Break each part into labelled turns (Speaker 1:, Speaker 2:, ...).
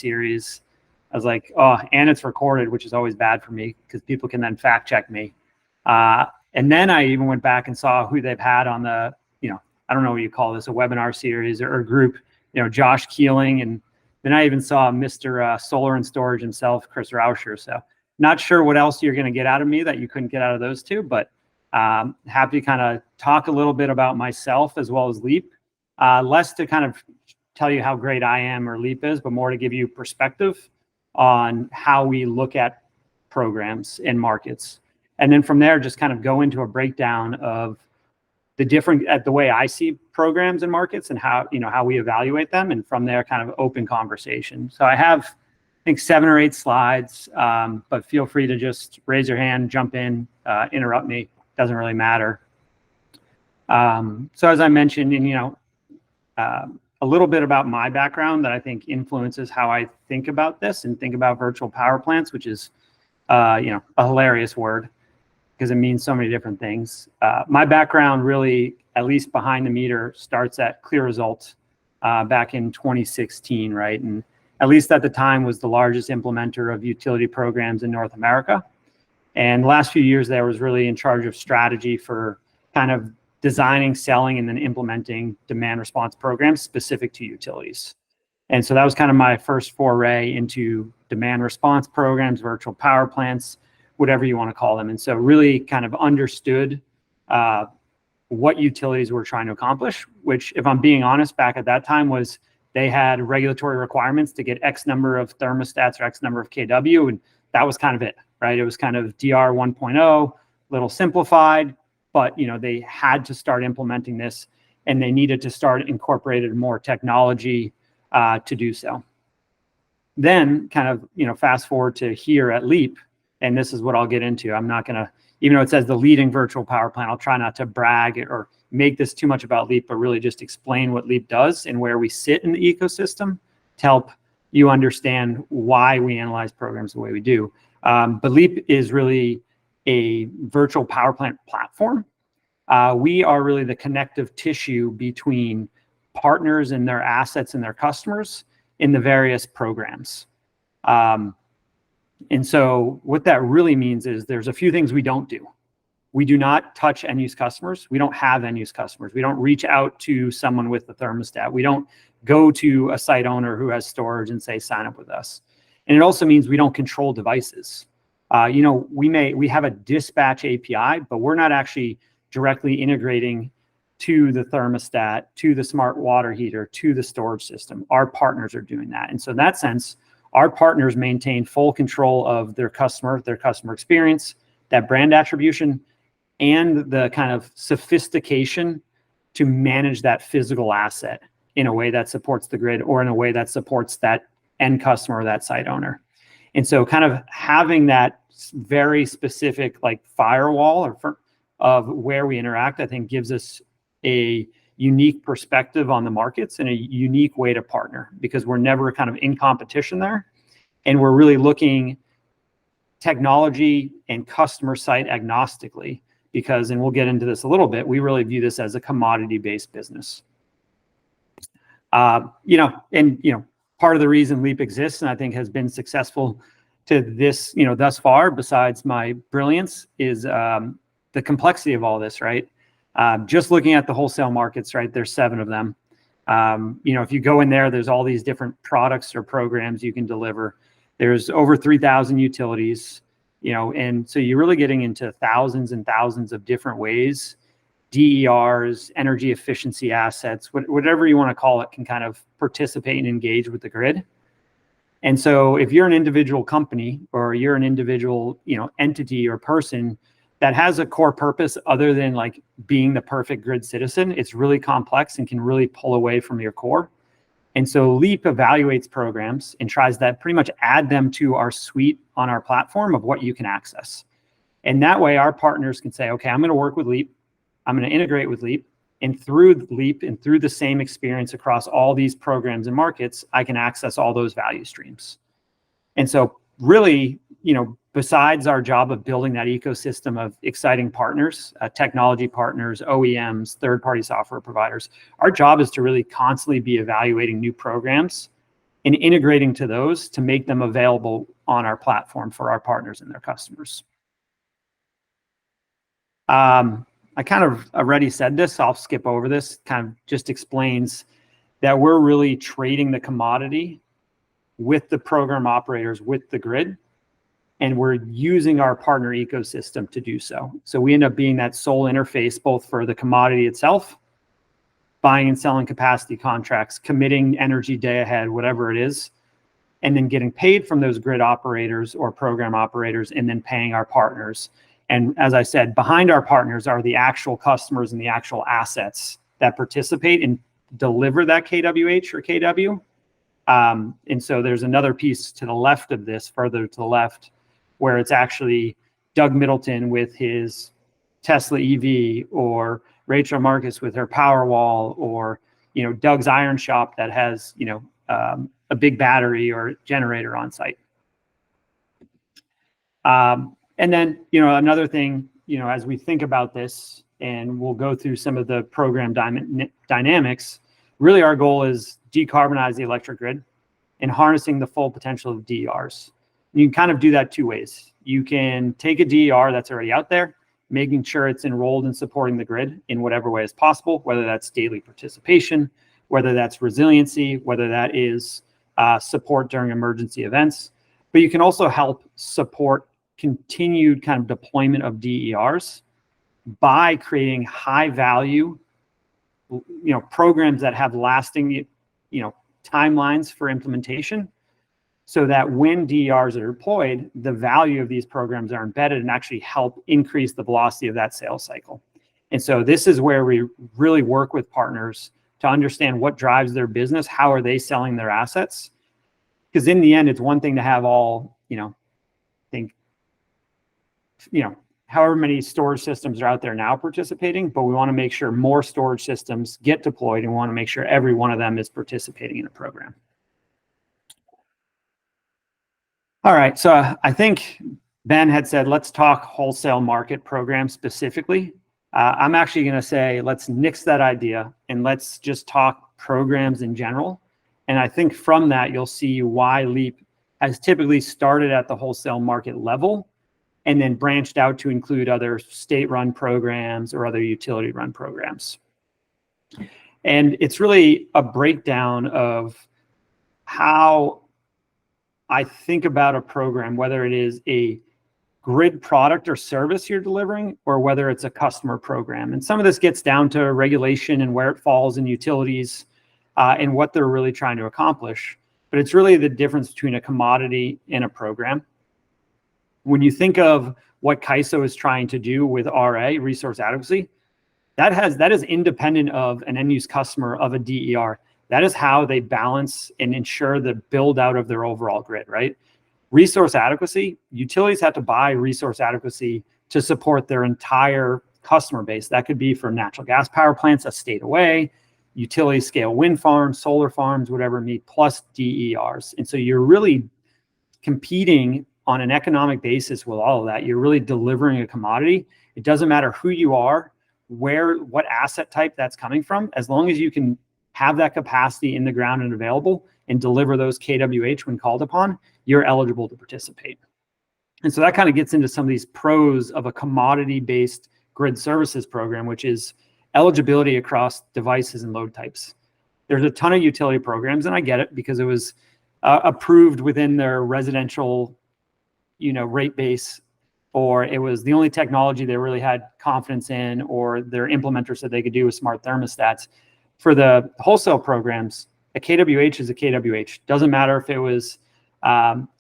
Speaker 1: series. I was like, oh, and it's recorded, which is always bad for me because people can then fact check me. And then I even went back and saw who they've had on the, I don't know what you call this, a webinar series or group, Josh Keeling. And then I even saw Mr. Solar and Storage himself, Chris Rauscher. So not sure what else you're going to get out of me that you couldn't get out of those two, but happy to kind of talk a little bit about myself as well as Leap. Less to kind of tell you how great I am or Leap is, but more to give you perspective on how we look at programs and markets. And then from there, just kind of go into a breakdown of the way I see programs and markets and how we evaluate them. And from there, kind of open conversation. So I have, I think, 7 or 8 slides, but feel free to just raise your hand, jump in, interrupt me. Doesn't really matter. So as I mentioned, and a little bit about my background that I think influences how I think about this and think about virtual power plants, which is, a hilarious word because it means so many different things. My background really, at least behind the meter, starts at Clear Result back in 2016, right? And at least at the time was the largest implementer of utility programs in North America. And the last few years there was really in charge of strategy for kind of designing, selling, and then implementing demand response programs specific to utilities. And so that was kind of my first foray into demand response programs, virtual power plants, whatever you want to call them. And so really kind of understood what utilities were trying to accomplish, which, if I'm being honest, back at that time was they had regulatory requirements to get X number of thermostats or X number of kW, and that was kind of it, right? It was kind of DR 1.0, little simplified, but they had to start implementing this, and they needed to start incorporating more technology to do so. Then kind of, fast forward to here at Leap, and this is what I'll get into. I'm not going to, even though it says the leading virtual power plant, I'll try not to brag or make this too much about Leap, but really just explain what Leap does and where we sit in the ecosystem to help you understand why we analyze programs the way we do. But Leap is really a virtual power plant platform. We are really the connective tissue between partners and their assets and their customers in the various programs. And so what that really means is there's a few things we don't do. We do not touch end use customers. We don't have end use customers. We don't reach out to someone with the thermostat. We don't go to a site owner who has storage and say, sign up with us. And it also means we don't control devices. We have a dispatch API, but we're not actually directly integrating to the thermostat, to the smart water heater, to the storage system. Our partners are doing that. And so in that sense, our partners maintain full control of their customer experience, that brand attribution, and the kind of sophistication to manage that physical asset in a way that supports the grid or in a way that supports that end customer or that site owner. And so kind of having that very specific like firewall of where we interact, I think gives us a unique perspective on the markets and a unique way to partner because we're never kind of in competition there. And we're really looking technology and customer site agnostically because, and we'll get into this a little bit, we really view this as a commodity-based business. Part of the reason Leap exists and I think has been successful to this, thus far, besides my brilliance, is the complexity of all this, right? Just looking at the wholesale markets, right? There's 7 of them. If you go in there, there's all these different products or programs you can deliver. There's over 3,000 utilities, and so you're really getting into thousands and thousands of different ways. DERs, energy efficiency assets, whatever you want to call it, can kind of participate and engage with the grid. And so if you're an individual company or you're an individual, entity or person that has a core purpose other than like being the perfect grid citizen, it's really complex and can really pull away from your core. And so Leap evaluates programs and tries to pretty much add them to our suite on our platform of what you can access. And that way our partners can say, okay, I'm going to work with Leap. I'm going to integrate with Leap. And through Leap and through the same experience across all these programs and markets, I can access all those value streams. And so really, besides our job of building that ecosystem of exciting partners, technology partners, OEMs, third-party software providers, our job is to really constantly be evaluating new programs and integrating to those to make them available on our platform for our partners and their customers. I kind of already said this, so I'll skip over this. Kind of just explains that we're really trading the commodity with the program operators, with the grid, and we're using our partner ecosystem to do so. So we end up being that sole interface both for the commodity itself, buying and selling capacity contracts, committing energy day ahead, whatever it is, and then getting paid from those grid operators or program operators, and then paying our partners. And as I said, behind our partners are the actual customers and the actual assets that participate and deliver that kWh or kW. And so there's another piece to the left of this, further to the left, where it's actually Doug Middleton with his Tesla EV, or Rachel Marcus with her Powerwall, or Doug's Iron Shop that has a big battery or generator on site. And then another thing, as we think about this, and we'll go through some of the program dynamics, really our goal is decarbonize the electric grid and harnessing the full potential of DERs. You can kind of do that two ways. You can take a DER that's already out there, making sure it's enrolled in supporting the grid in whatever way is possible, whether that's daily participation, whether that's resiliency, whether that is support during emergency events. But you can also help support continued kind of deployment of DERs by creating high value, programs that have lasting, timelines for implementation, so that when DERs are deployed, the value of these programs are embedded and actually help increase the velocity of that sales cycle. And so this is where we really work with partners to understand what drives their business, how are they selling their assets? Because in the end, it's one thing to have all, however many storage systems are out there now participating, but we want to make sure more storage systems get deployed, and we want to make sure every one of them is participating in a program. All right, so I think Ben had said, let's talk wholesale market programs specifically. I'm actually going to say, let's nix that idea and let's just talk programs in general. And I think from that, you'll see why LEAP has typically started at the wholesale market level and then branched out to include other state-run programs or other utility-run programs. And it's really a breakdown of how I think about a program, whether it is a grid product or service you're delivering, or whether it's a customer program. And some of this gets down to regulation and where it falls in utilities and what they're really trying to accomplish. But it's really the difference between a commodity and a program. When you think of what CAISO is trying to do with RA, resource adequacy, that is independent of an end-use customer of a DER. That is how they balance and ensure the build out of their overall grid, right? Resource adequacy, utilities have to buy resource adequacy to support their entire customer base. That could be for natural gas power plants a state away, utility scale wind farms, solar farms, whatever it may be, plus DERs. And so you're really competing on an economic basis with all of that. You're really delivering a commodity. It doesn't matter who you are, what asset type that's coming from, as long as you can have that capacity in the ground and available and deliver those kWh when called upon, you're eligible to participate. And so that kind of gets into some of these pros of a commodity-based grid services program, which is eligibility across devices and load types. There's a ton of utility programs, and I get it because it was approved within their residential, rate base, or it was the only technology they really had confidence in, or their implementer said they could do with smart thermostats. For the wholesale programs, a kWh is a kWh. Doesn't matter if it was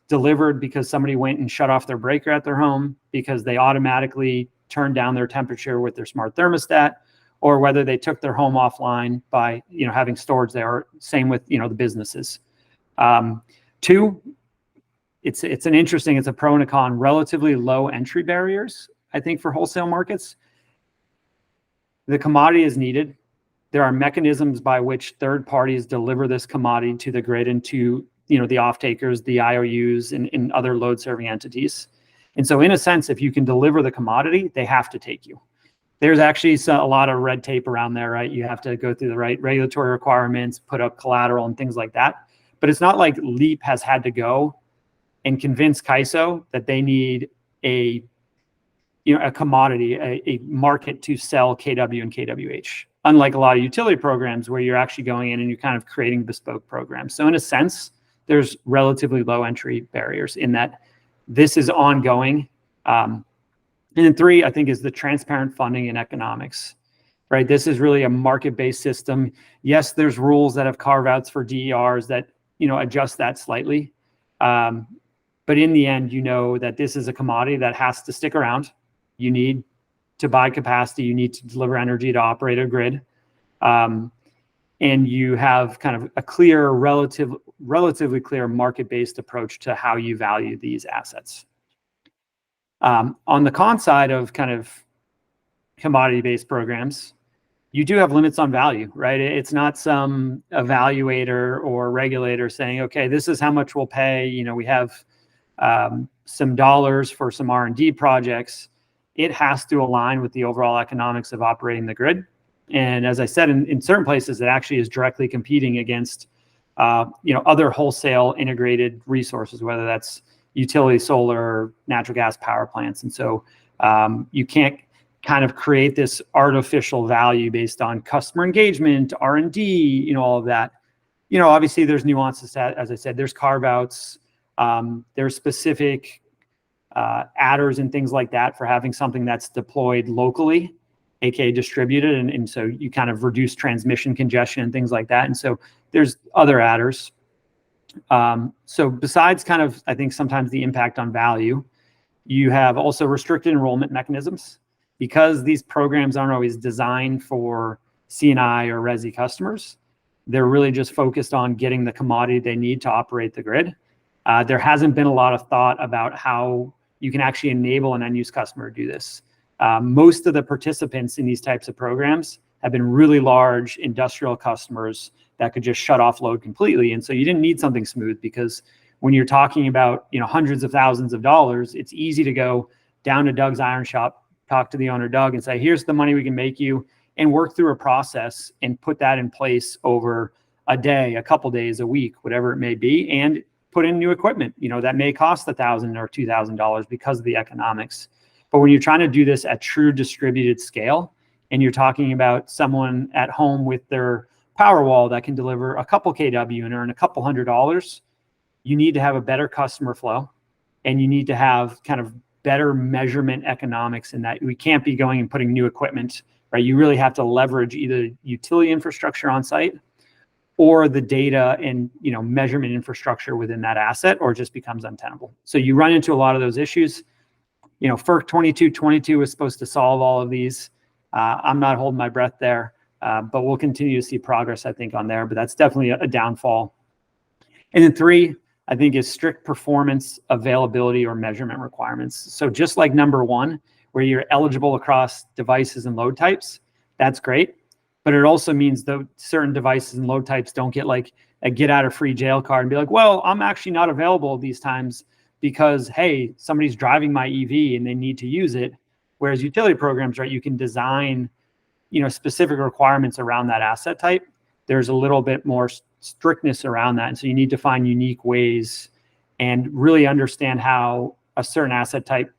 Speaker 1: delivered because somebody went and shut off their breaker at their home because they automatically turned down their temperature with their smart thermostat, or whether they took their home offline by having storage there. Same with the businesses. Two, it's a pro and a con. Relatively low entry barriers, I think, for wholesale markets. The commodity is needed. There are mechanisms by which third parties deliver this commodity to the grid and to the off-takers, the IOUs, and other load-serving entities. And so in a sense, if you can deliver the commodity, they have to take you. There's actually a lot of red tape around there, right? You have to go through the right regulatory requirements, put up collateral and things like that. but it's not like LEAP has had to go and convince CAISO that they need a commodity, a market to sell KW and KWH. Unlike a lot of utility programs where you're actually going in and you're kind of creating bespoke programs. So in a sense, there's relatively low entry barriers in that this is ongoing. And then 3, I think, is the transparent funding and economics, right? This is really a market-based system. Yes, there's rules that have carve-outs for DERs that, adjust that slightly. But in the end, that this is a commodity that has to stick around. You need to buy capacity. You need to deliver energy to operate a grid. And you have kind of a clear, relatively clear market-based approach to how you value these assets. On the con side of kind of commodity-based programs, you do have limits on value, right? It's not some evaluator or regulator saying, okay, this is how much we'll pay. We have some dollars for some R&D projects. It has to align with the overall economics of operating the grid. And as I said, in certain places, it actually is directly competing against, other wholesale integrated resources, whether that's utility, solar, natural gas power plants. And so you can't kind of create this artificial value based on customer engagement, R&D, all of that. Obviously there's nuances to that. As I said, there's carve-outs, there's specific adders and things like that for having something that's deployed locally, aka distributed, and so you kind of reduce transmission congestion and things like that. And so there's other adders. So besides kind of, I think sometimes the impact on value, you have also restricted enrollment mechanisms because these programs aren't always designed for C&I or resi customers. They're really just focused on getting the commodity they need to operate the grid. There hasn't been a lot of thought about how you can actually enable an end-use customer to do this. Most of the participants in these types of programs have been really large industrial customers that could just shut off load completely. And so you didn't need something smooth because when you're talking about hundreds of thousands of dollars, it's easy to go down to Doug's iron shop, talk to the owner, Doug, and say, here's the money we can make you, and work through a process and put that in place over a day, a couple days, a week, whatever it may be, and put in new equipment, that may cost $1,000 or $2,000 because of the economics. But when you're trying to do this at true distributed scale, and you're talking about someone at home with their Powerwall that can deliver a couple kW and earn a couple $100, you need to have a better customer flow, and you need to have kind of better measurement economics in that we can't be going and putting new equipment, right? You really have to leverage either utility infrastructure on site or the data and measurement infrastructure within that asset, or it just becomes untenable. So you run into a lot of those issues. FERC 2222 was supposed to solve all of these. I'm not holding my breath there, but we'll continue to see progress, I think, on there. But that's definitely a downfall. And then 3, I think, is strict performance, availability, or measurement requirements. So just like number 1, where you're eligible across devices and load types, that's great. But it also means that certain devices and load types don't get like a get out of free jail card and be like, well, I'm actually not available these times because, hey, somebody's driving my EV and they need to use it. Whereas utility programs, right, you can design, specific requirements around that asset type. There's a little bit more strictness around that. And so you need to find unique ways and really understand how a certain asset type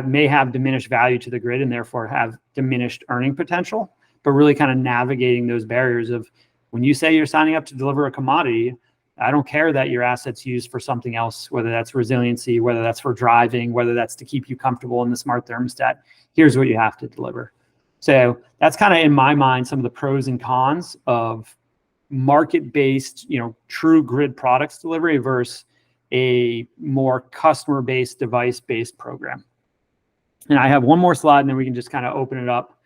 Speaker 1: may have diminished value to the grid and therefore have diminished earning potential, but really kind of navigating those barriers of when you say you're signing up to deliver a commodity, I don't care that your asset's used for something else, whether that's resiliency, whether that's for driving, whether that's to keep you comfortable in the smart thermostat. Here's what you have to deliver. So that's kind of, in my mind, some of the pros and cons of market-based, true grid products delivery versus a more customer-based, device-based program. And I have one more slide, and then we can just kind of open it up.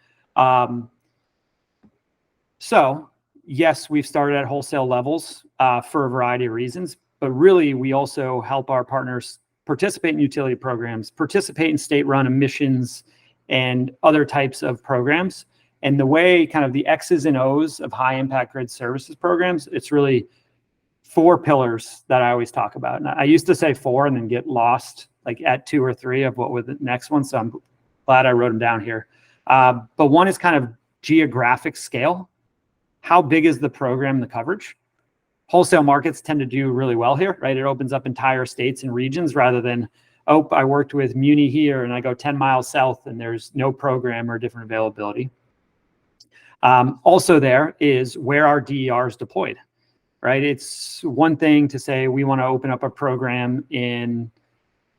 Speaker 1: So yes, we've started at wholesale levels for a variety of reasons, but really we also help our partners participate in utility programs, participate in state-run emissions and other types of programs. And the way kind of the X's and O's of high impact grid services programs, it's really 4 pillars that I always talk about. And I used to say 4 and then get lost like at 2 or 3 of what was the next one. So I'm glad I wrote them down here. But one is kind of geographic scale. How big is the program, the coverage? wholesale markets tend to do really well here, right? It opens up entire states and regions rather than, oh, I worked with Muni here and I go 10 miles south and there's no program or different availability. Also there is where are DERs deployed, right? It's one thing to say we want to open up a program in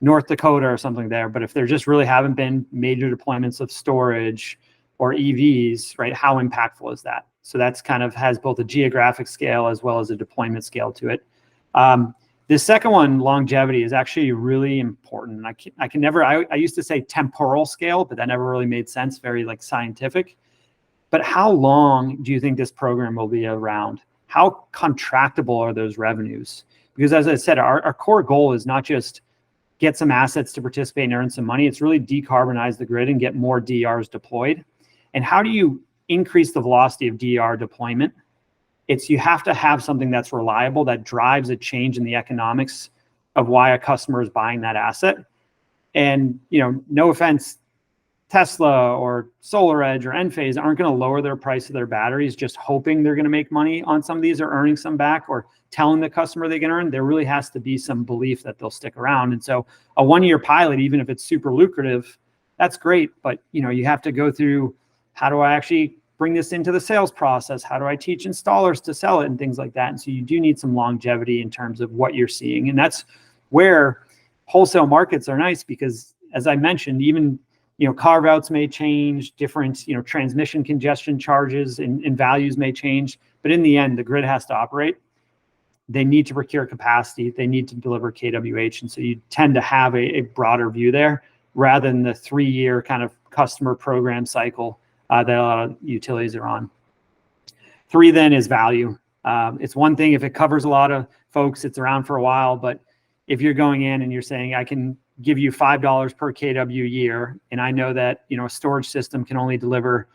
Speaker 1: North Dakota or something there, but if there just really haven't been major deployments of storage or EVs, right, how impactful is that? So that's kind of has both a geographic scale as well as a deployment scale to it. The second one, longevity, is actually really important. I used to say temporal scale, but that never really made sense, very like scientific. But how long do you think this program will be around? How contractable are those revenues? Because as I said, our core goal is not just get some assets to participate and earn some money. It's really decarbonize the grid and get more DERs deployed. And how do you increase the velocity of DER deployment? It's you have to have something that's reliable, that drives a change in the economics of why a customer is buying that asset. And, you know, no offense, Tesla or SolarEdge or Enphase aren't going to lower their price of their batteries just hoping they're going to make money on some of these or earning some back or telling the customer they can earn. There really has to be some belief that they'll stick around. And so a 1-year pilot, even if it's super lucrative, that's great. But, you know, you have to go through, how do I actually bring this into the sales process? How do I teach installers to sell it and things like that? And so you do need some longevity in terms of what you're seeing. And that's where wholesale markets are nice because, as I mentioned, even, you know, carve outs may change, different, you know, transmission congestion charges and values may change. But in the end, the grid has to operate. They need to procure capacity. They need to deliver KWH. And so you tend to have a broader view there rather than the 3-year kind of customer program cycle that a lot of utilities are on. 3 then is value. It's one thing if it covers a lot of folks, it's around for a while, but if you're going in and you're saying, I can give you $5 per kW year, and I know that, you know, a storage system can only deliver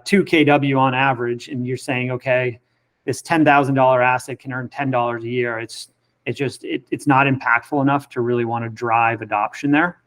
Speaker 1: 2 kW on average, and you're saying, okay, this $10,000 asset can earn $10 a year, it's not impactful enough to really want to drive adoption there.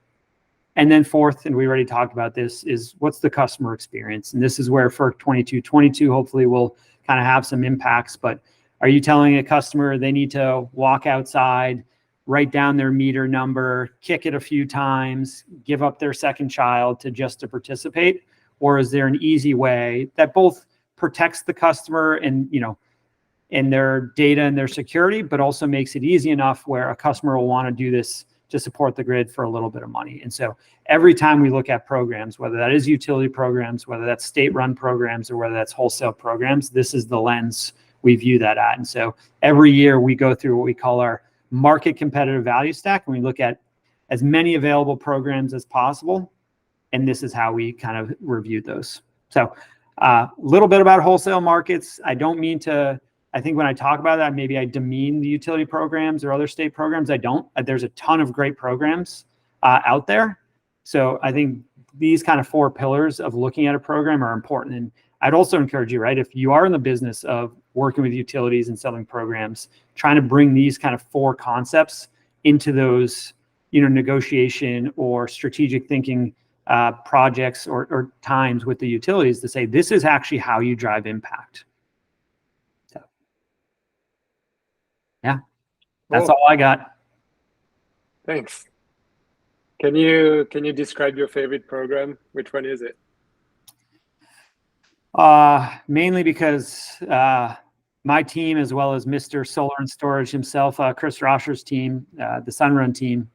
Speaker 1: And then fourth, and we already talked about this, is what's the customer experience? And this is where FERC 2222 hopefully will kind of have some impacts. But are you telling a customer they need to walk outside, write down their meter number, kick it a few times, give up their second child to participate? Or is there an easy way that both protects the customer and, you know, and their data and their security, but also makes it easy enough where a customer will want to do this to support the grid for a little bit of money? And so every time we look at programs, whether that is utility programs, whether that's state-run programs, or whether that's wholesale programs, this is the lens we view that at. And so every year we go through what we call our market competitive value stack, and we look at as many available programs as possible. And this is how we kind of reviewed those. So a little bit about wholesale markets. I don't mean to, I think when I talk about that, maybe I demean the utility programs or other state programs. I don't. There's a ton of great programs out there. So I think these kind of 4 pillars of looking at a program are important. And I'd also encourage you, right, if you are in the business of working with utilities and selling programs, trying to bring these kind of 4 concepts into those, you know, negotiation or strategic thinking projects or times with the utilities to say, this is actually how you drive impact. So, yeah, that's all I got.
Speaker 2: Thanks. Can you describe your favorite program? Which one is it?
Speaker 1: Mainly because my team, as well as Mr. Solar and Storage himself, Chris Roscher's team, the Sunrun team,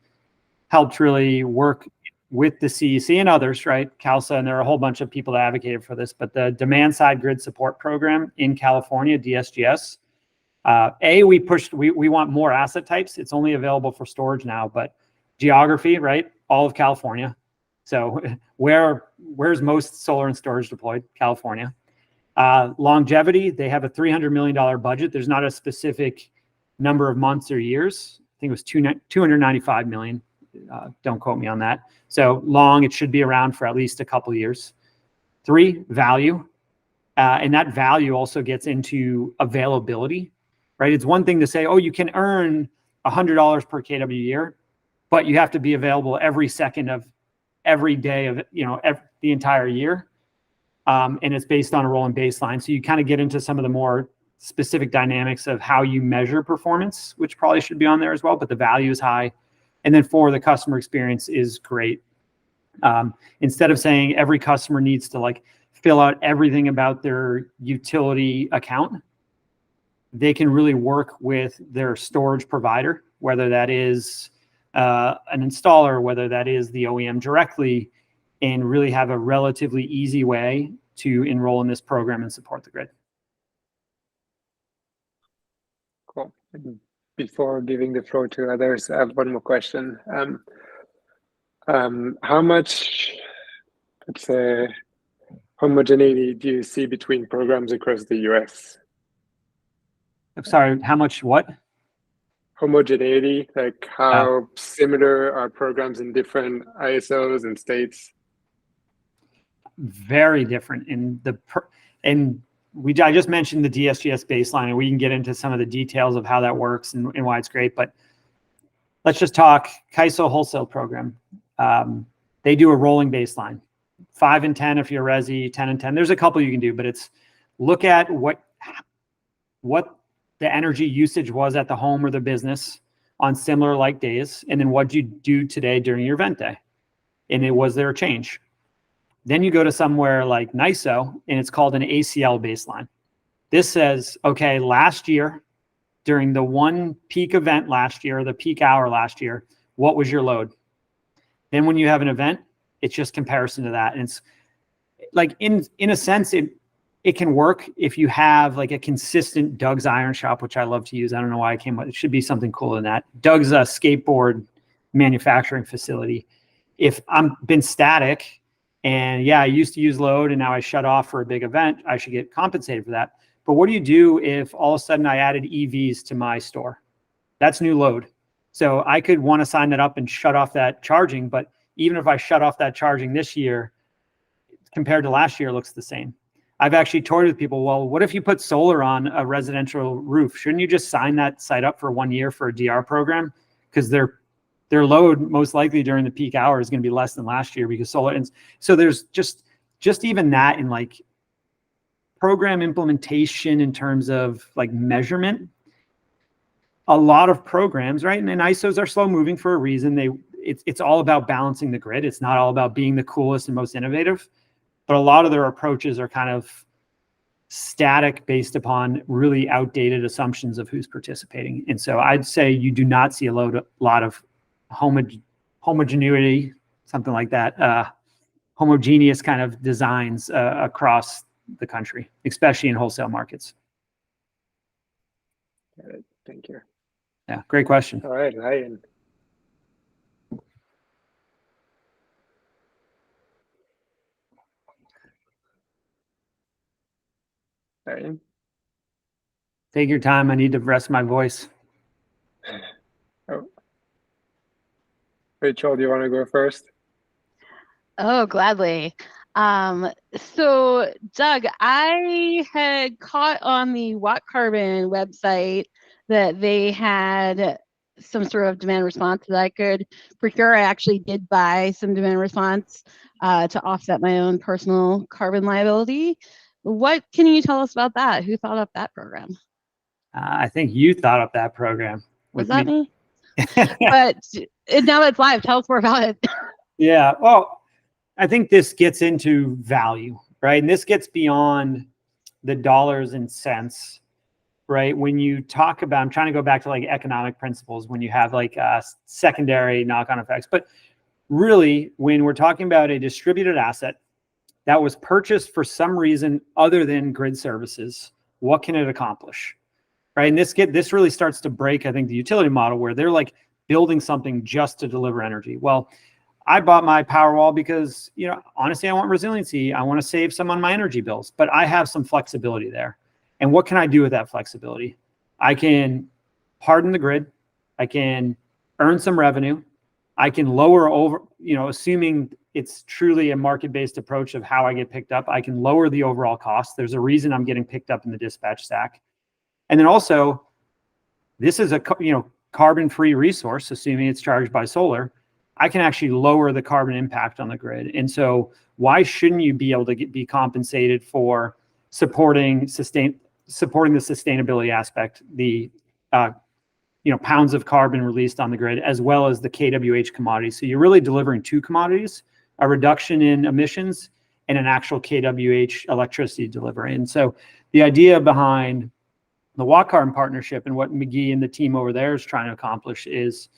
Speaker 1: helped really work with the CEC and others, right? CALSA, and there are a whole bunch of people that advocated for this, but the Demand Side Grid Support Program in California, DSGS, we want more asset types. It's only available for storage now, but geography, right? All of California. So where's most solar and storage deployed? California. Longevity, they have a $300 million budget. There's not a specific number of months or years. I think it was 295 million. Don't quote me on that. So long, it should be around for at least a couple of years. 3, value. And that value also gets into availability, right? It's one thing to say, oh, you can earn $100 per kW a year, but you have to be available every second of every day of, you know, the entire year. And it's based on a rolling baseline. So you kind of get into some of the more specific dynamics of how you measure performance, which probably should be on there as well, but the value is high. And then 4, the customer experience is great. Instead of saying every customer needs to like fill out everything about their utility account, they can really work with their storage provider, whether that is an installer, whether that is the OEM directly, and really have a relatively easy way to enroll in this program and support the grid.
Speaker 2: Cool. And before giving the floor to others, I have one more question. How much, let's say, homogeneity do you see between programs across the US?
Speaker 1: I'm sorry, how much what?
Speaker 2: Homogeneity, like how similar are programs in different ISOs and states?
Speaker 1: Very different. I just mentioned the DSGS baseline, and we can get into some of the details of how that works and why it's great. But let's just talk CAISO wholesale program. They do a rolling baseline, 5 and 10 if you're resi, 10 and 10. There's a couple you can do, but it's look at what the energy usage was at the home or the business on similar like days, and then what you do today during your event day, and was there a change? Then you go to somewhere like NISO, and it's called an ACL baseline. This says, okay, last year, during the one peak event last year, the peak hour last year, what was your load? Then when you have an event, it's just comparison to that. And it's like, in a sense, it can work if you have like a consistent Doug's Iron Shop, which I love to use. I don't know why I came up. It should be something cooler than that. Doug's a skateboard manufacturing facility. If I'm been static and yeah, I used to use load and now I shut off for a big event, I should get compensated for that. But what do you do if all of a sudden I added EVs to my store? That's new load. So I could want to sign that up and shut off that charging. But even if I shut off that charging this year, compared to last year, it looks the same. I've actually toyed with people, well, what if you put solar on a residential roof? Shouldn't you just sign that site up for 1 year for a DR program? Because their load most likely during the peak hour is going to be less than last year because solar. And so there's just even that in like program implementation in terms of like measurement. A lot of programs, right? And ISOs are slow moving for a reason. It's all about balancing the grid. It's not all about being the coolest and most innovative. But a lot of their approaches are kind of static based upon really outdated assumptions of who's participating. And so I'd say you do not see a lot of homogeneity, something like that, homogeneous kind of designs across the country, especially in wholesale markets.
Speaker 2: Got it. Thank you.
Speaker 1: Yeah, great question.
Speaker 2: All right, Ryan. Ryan?
Speaker 1: Take your time. I need to rest my voice.
Speaker 2: Oh. Rachel, do you want to go first?
Speaker 3: Oh, gladly. So Doug, I had caught on the Watt Carbon website that they had some sort of demand response that I could procure. I actually did buy some demand response to offset my own personal carbon liability. What can you tell us about that? Who thought up that program?
Speaker 1: I think you thought up that program.
Speaker 3: Was that me? But now it's live. Tell us more about it.
Speaker 1: Yeah, well, I think this gets into value, right? And this gets beyond the dollars and cents, right? When you talk about, I'm trying to go back to like economic principles when you have like secondary knock-on effects. But really, when we're talking about a distributed asset that was purchased for some reason other than grid services, what can it accomplish, right? And this really starts to break, I think, the utility model where they're like building something just to deliver energy. Well, I bought my Powerwall because, honestly, I want resiliency. I want to save some on my energy bills, but I have some flexibility there. And what can I do with that flexibility? I can harden the grid. I can earn some revenue. I can lower over, assuming it's truly a market-based approach of how I get picked up, I can lower the overall cost. There's a reason I'm getting picked up in the dispatch stack. And then also, this is a, carbon-free resource, assuming it's charged by solar. I can actually lower the carbon impact on the grid. And so why shouldn't you be able to be compensated for supporting supporting the sustainability aspect, the pounds of carbon released on the grid, as well as the kWh commodity. So you're really delivering two commodities, a reduction in emissions and an actual kWh electricity delivery. And so the idea behind the Watt Carbon partnership and what McGee and the team over there is trying to accomplish is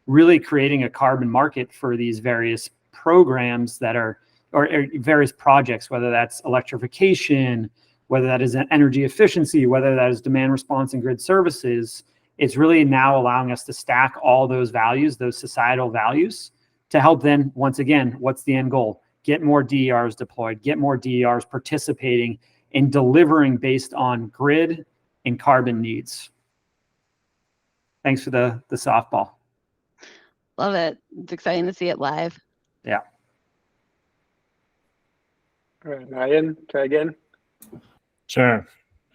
Speaker 1: really creating a carbon market for these various programs that are, or various projects, whether that's electrification, whether that is energy efficiency, whether that is demand response and grid services. It's really now allowing us to stack all those values, those societal values, to help then, once again, what's the end goal? Get more DERs deployed, get more DERs participating in delivering based on grid and carbon needs. Thanks for the softball.
Speaker 3: Love it. It's exciting to see it live.
Speaker 1: Yeah.
Speaker 2: All right, Ryan, try again.
Speaker 4: Sure.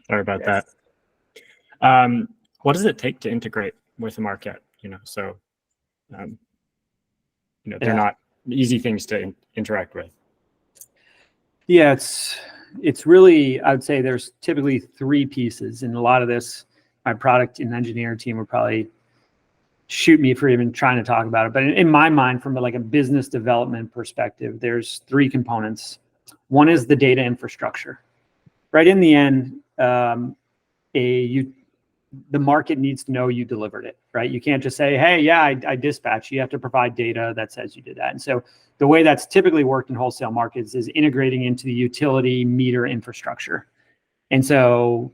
Speaker 4: Sorry about
Speaker 2: Yes.
Speaker 4: that. What does it take to integrate with the market? So, they're not easy things to interact with.
Speaker 1: Yeah, it's really, I would say there's typically three pieces, and a lot of this, my product and engineering team would probably shoot me for even trying to talk about it. But in my mind, from like a business development perspective, there's three components. One is the data infrastructure. Right in the end, the market needs to know you delivered it, right? You can't just say, hey, yeah, I dispatched. You have to provide data that says you did that. And so the way that's typically worked in wholesale markets is integrating into the utility meter infrastructure. And so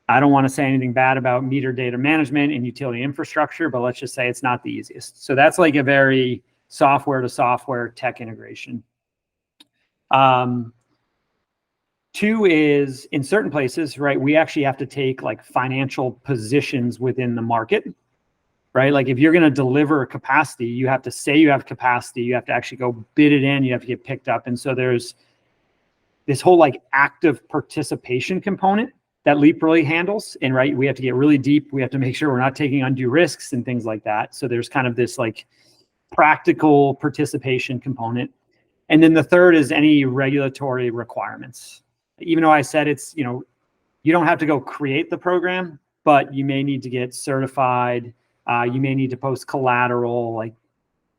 Speaker 1: I don't want to say anything bad about meter data management and utility infrastructure, but let's just say it's not the easiest. So that's like a very software to software tech integration. Two is, in certain places, right, we actually have to take like financial positions within the market, right? Like if you're going to deliver a capacity, you have to say you have capacity, you have to actually go bid it in, you have to get picked up. And so there's this whole like active participation component that LEAP really handles. And right, we have to get really deep. We have to make sure we're not taking undue risks and things like that. So there's kind of this like practical participation component. And then the third is any regulatory requirements. Even though I said it's, you don't have to go create the program, but you may need to get certified. You may need to post collateral, like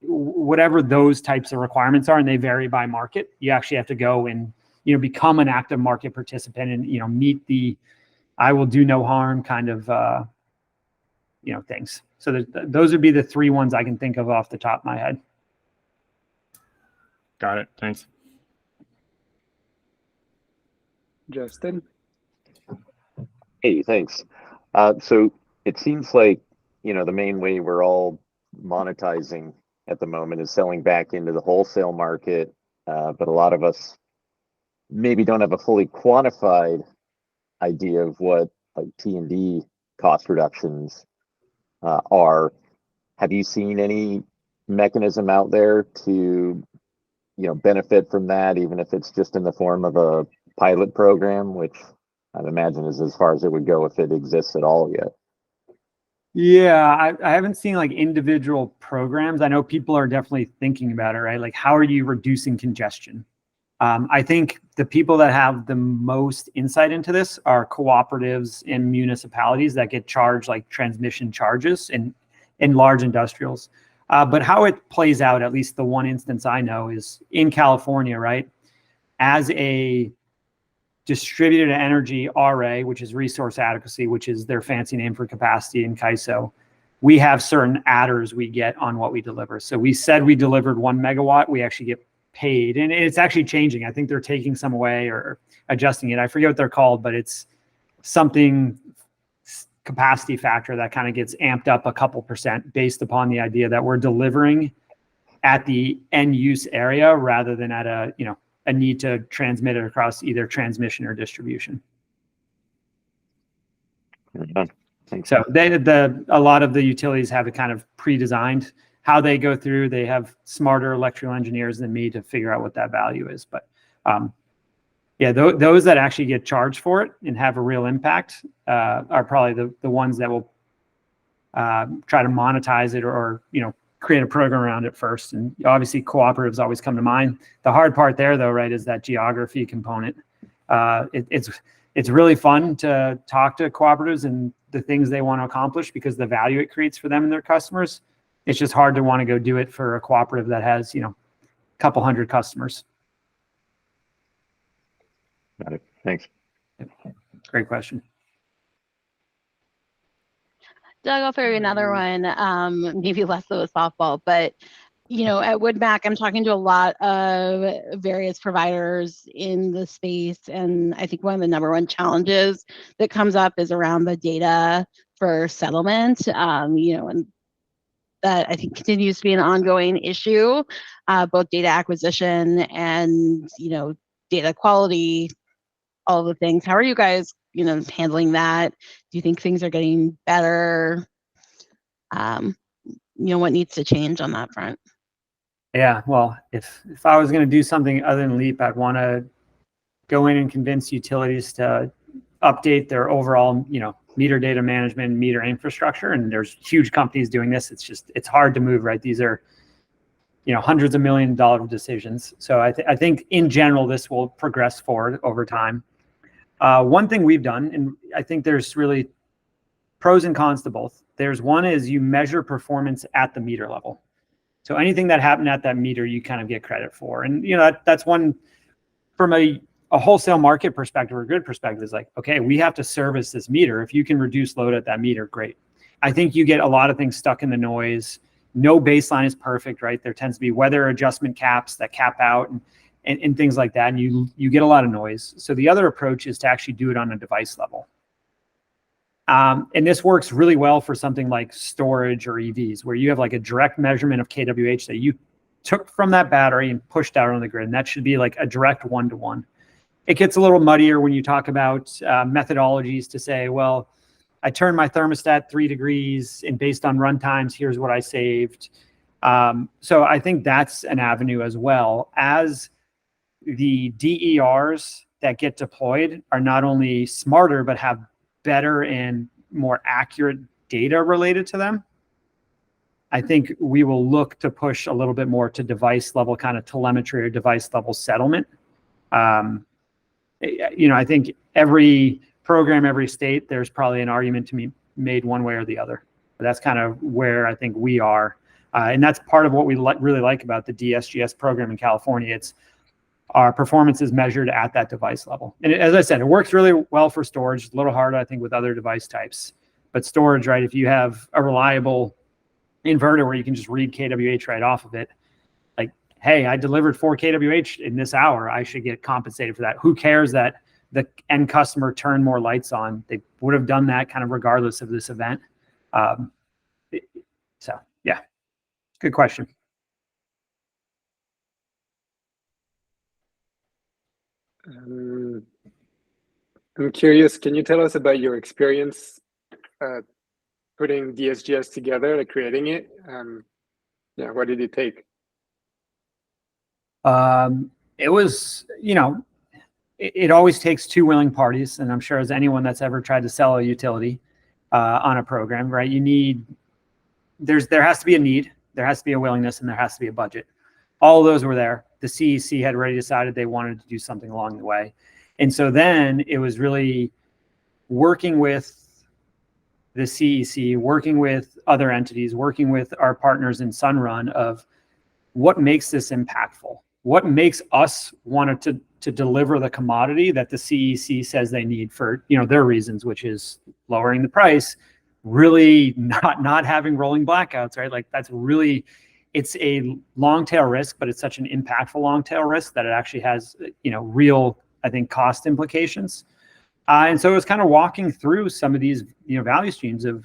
Speaker 1: whatever those types of requirements are, and they vary by market. You actually have to go and, become an active market participant and, meet the I will do no harm kind of, things. So those would be the three ones I can think of off the top of my head.
Speaker 4: Got it. Thanks.
Speaker 2: Justin?
Speaker 5: Hey, thanks. So it seems like, the main way we're all monetizing at the moment is selling back into the wholesale market. But a lot of us maybe don't have a fully quantified idea of what like T&D cost reductions are. Have you seen any mechanism out there to, benefit from that, even if it's just in the form of a pilot program, which I'd imagine is as far as it would go if it exists at all yet?
Speaker 1: Yeah, I haven't seen like individual programs. I know people are definitely thinking about it, right? Like, how are you reducing congestion? I think the people that have the most insight into this are cooperatives and municipalities that get charged like transmission charges in large industrials. But how it plays out, at least the one instance I know, is in California, right? As a distributed energy RA, which is resource adequacy, which is their fancy name for capacity in CAISO, we have certain adders we get on what we deliver. So we said we delivered 1 megawatt, we actually get paid. And it's actually changing. I think they're taking some away or adjusting it. I forget what they're called, but it's something capacity factor that kind of gets amped up a couple percent based upon the idea that we're delivering at the end use area rather than at a need to transmit it across either transmission or distribution. So a lot of the utilities have it kind of pre-designed how they go through. They have smarter electrical engineers than me to figure out what that value is. But those that actually get charged for it and have a real impact are probably the ones that will try to monetize it or create a program around it first. And obviously cooperatives always come to mind. The hard part there though, right, is that geography component. It's it's really fun to talk to cooperatives and the things they want to accomplish because the value it creates for them and their customers. It's just hard to want to go do it for a cooperative that has, a couple hundred customers.
Speaker 5: Got it. Thanks.
Speaker 1: Great question.
Speaker 3: Doug, I'll throw you another one, maybe less of a softball, but at WoodMac, I'm talking to a lot of various providers in the space, and I think one of the number one challenges that comes up is around the data for settlement, and that I think continues to be an ongoing issue, both data acquisition and, data quality, all the things. How are you guys, handling that? Do you think things are getting better? What needs to change on that front?
Speaker 1: Yeah, well, if I was going to do something other than Leap, I'd want to go in and convince utilities to update their overall, meter data management, meter infrastructure. And there's huge companies doing this. It's hard to move, right? These are, hundreds of $1 million decisions. So I think in general, this will progress forward over time. One thing we've done, and I think there's really pros and cons to both. There's one is you measure performance at the meter level. So anything that happened at that meter, you kind of get credit for. And, that's one from a wholesale market perspective or a good perspective is like, okay, we have to service this meter. If you can reduce load at that meter, great. I think you get a lot of things stuck in the noise. No baseline is perfect, right? There tends to be weather adjustment caps that cap out and things like that. And you get a lot of noise. So the other approach is to actually do it on a device level. And this works really well for something like storage or EVs, where you have like a direct measurement of kWh that you took from that battery and pushed out on the grid. And that should be like a direct one-to-one. It gets a little muddier when you talk about methodologies to say, well, I turned my thermostat 3 degrees and based on run times, here's what I saved. So I think that's an avenue as well, as the DERs that get deployed are not only smarter, but have better and more accurate data related to them. I think we will look to push a little bit more to device level kind of telemetry or device level settlement. I think every program, every state, there's probably an argument to be made one way or the other. But that's kind of where I think we are. And that's part of what we really like about the DSGS program in California. It's our performance is measured at that device level. And as I said, it works really well for storage. A little harder, I think, with other device types. But storage, right, if you have a reliable inverter where you can just read kWh right off of it, like, hey, I delivered 4 kWh in this hour, I should get compensated for that. Who cares that the end customer turned more lights on? They would have done that kind of regardless of this event. So, yeah, good question.
Speaker 2: I'm curious, can you tell us about your experience putting DSGS together, like creating it? What did it take?
Speaker 1: It was, it always takes 2 willing parties. And I'm sure as anyone that's ever tried to sell a utility on a program, right, there has to be a need, there has to be a willingness, and there has to be a budget. All of those were there. The CEC had already decided they wanted to do something along the way. And so then it was really working with the CEC, working with other entities, working with our partners in Sunrun of what makes this impactful? What makes us want to deliver the commodity that the CEC says they need for, their reasons, which is lowering the price, really not having rolling blackouts, right? Like that's really, it's a long tail risk, but it's such an impactful long tail risk that it actually has, real, I think, cost implications. And so it was kind of walking through some of these, value streams of,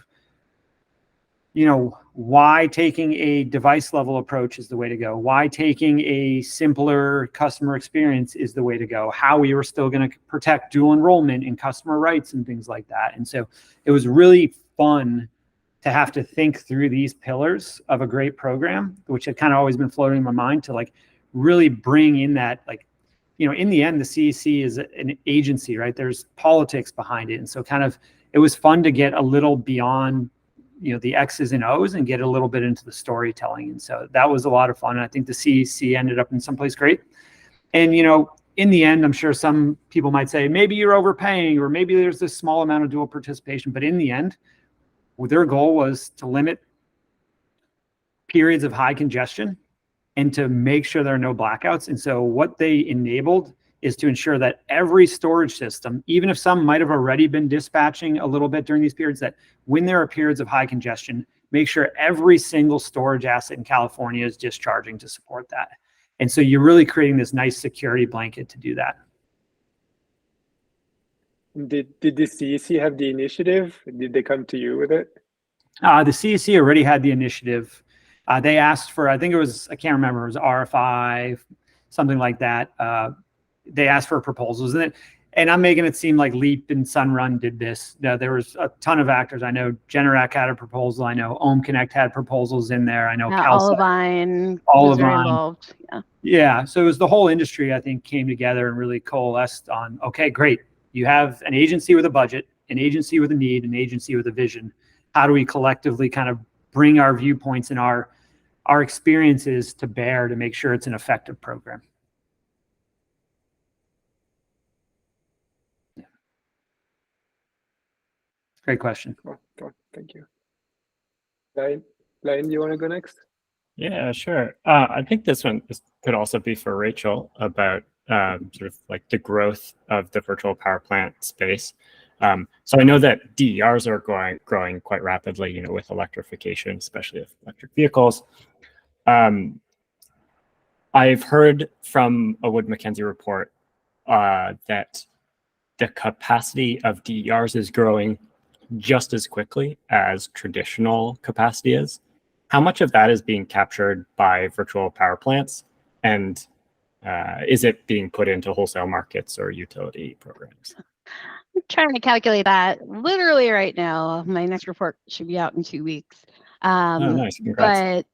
Speaker 1: why taking a device level approach is the way to go. Why taking a simpler customer experience is the way to go. How we were still going to protect dual enrollment and customer rights and things like that. And so it was really fun to have to think through these pillars of a great program, which had kind of always been floating in my mind, to like really bring in that, like, in the end, the CEC is an agency, right? There's politics behind it. And so kind of, it was fun to get a little beyond, the X's and O's and get a little bit into the storytelling. And so that was a lot of fun. And I think the CEC ended up in someplace great. And, in the end, I'm sure some people might say, maybe you're overpaying, or maybe there's this small amount of dual participation. But in the end, their goal was to limit periods of high congestion and to make sure there are no blackouts. And so what they enabled is to ensure that every storage system, even if some might have already been dispatching a little bit during these periods, that when there are periods of high congestion, make sure every single storage asset in California is discharging to support that. And so you're really creating this nice security blanket to do that.
Speaker 2: Did the CEC have the initiative? Did they come to you with it?
Speaker 1: The CEC already had the initiative. They asked for, I think it was, I can't remember, it was RFI, something like that. They asked for proposals, and I'm making it seem like Leap and Sunrun did this. There was a ton of actors. I know Generac had a proposal. I know Ohm Connect had proposals in there. I know
Speaker 3: Olivine was very involved.
Speaker 1: Yeah. So it was the whole industry, I think, came together and really coalesced on, okay, great. You have an agency with a budget, an agency with a need, an agency with a vision. How do we collectively kind of bring our viewpoints and our experiences to bear to make sure it's an effective program? Great question.
Speaker 2: Cool. Thank you. Lion, do you want to go next?
Speaker 4: Yeah, sure. I think this one could also be for Rachel about sort of like the growth of the virtual power plant space. So I know that DERs are growing quite rapidly, you know, with electrification, especially of electric vehicles. I've heard from a Wood Mackenzie report that the capacity of DERs is growing just as quickly as traditional capacity is. How much of that is being captured by virtual power plants, and is it being put into wholesale markets or utility programs?
Speaker 3: I'm trying to calculate that literally right now. My next report should be out in 2 weeks.
Speaker 4: Oh, nice. Congrats.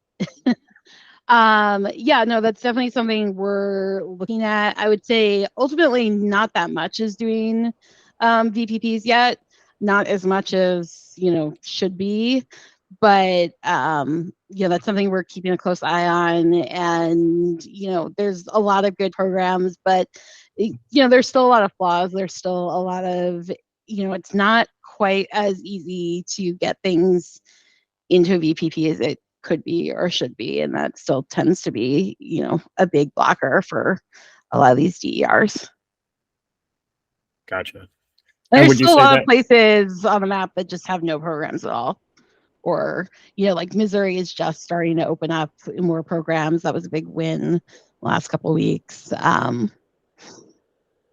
Speaker 3: But yeah, no, that's definitely something we're looking at. I would say ultimately not that much is doing VPPs yet, not as much as, you know, should be. But yeah, that's something we're keeping a close eye on. And, you know, there's a lot of good programs, but, you know, there's still a lot of flaws. There's still a lot of, you know, it's not quite as easy to get things into a VPP as it could be or should be. And that still tends to be, you know, a big blocker for a lot of these DERs.
Speaker 4: Gotcha.
Speaker 3: There's still a lot of places on the map that just have no programs at all. Or, you know, like Missouri is just starting to open up more programs. That was a big win last couple of weeks.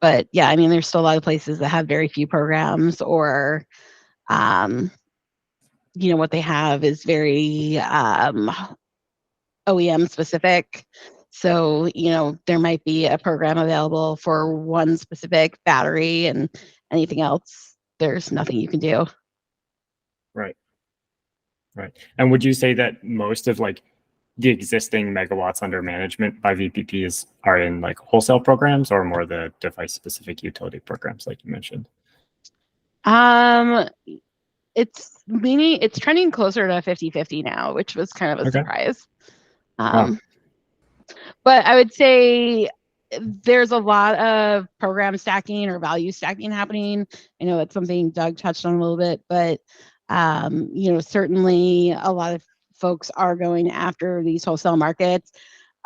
Speaker 3: But yeah, I mean, there's still a lot of places that have very few programs, or, you know, what they have is very OEM specific. So, you know, there might be a program available for one specific battery, and anything else, there's nothing you can do.
Speaker 4: Right. And would you say that most of like the existing megawatts under management by VPPs are in like wholesale programs, or more the device specific utility programs like you mentioned?
Speaker 3: It's trending closer to 50-50 now, which was kind of a surprise.
Speaker 4: Wow.
Speaker 3: But I would say there's a lot of program stacking or value stacking happening. I know that's something Doug touched on a little bit, but you know, certainly a lot of folks are going after these wholesale markets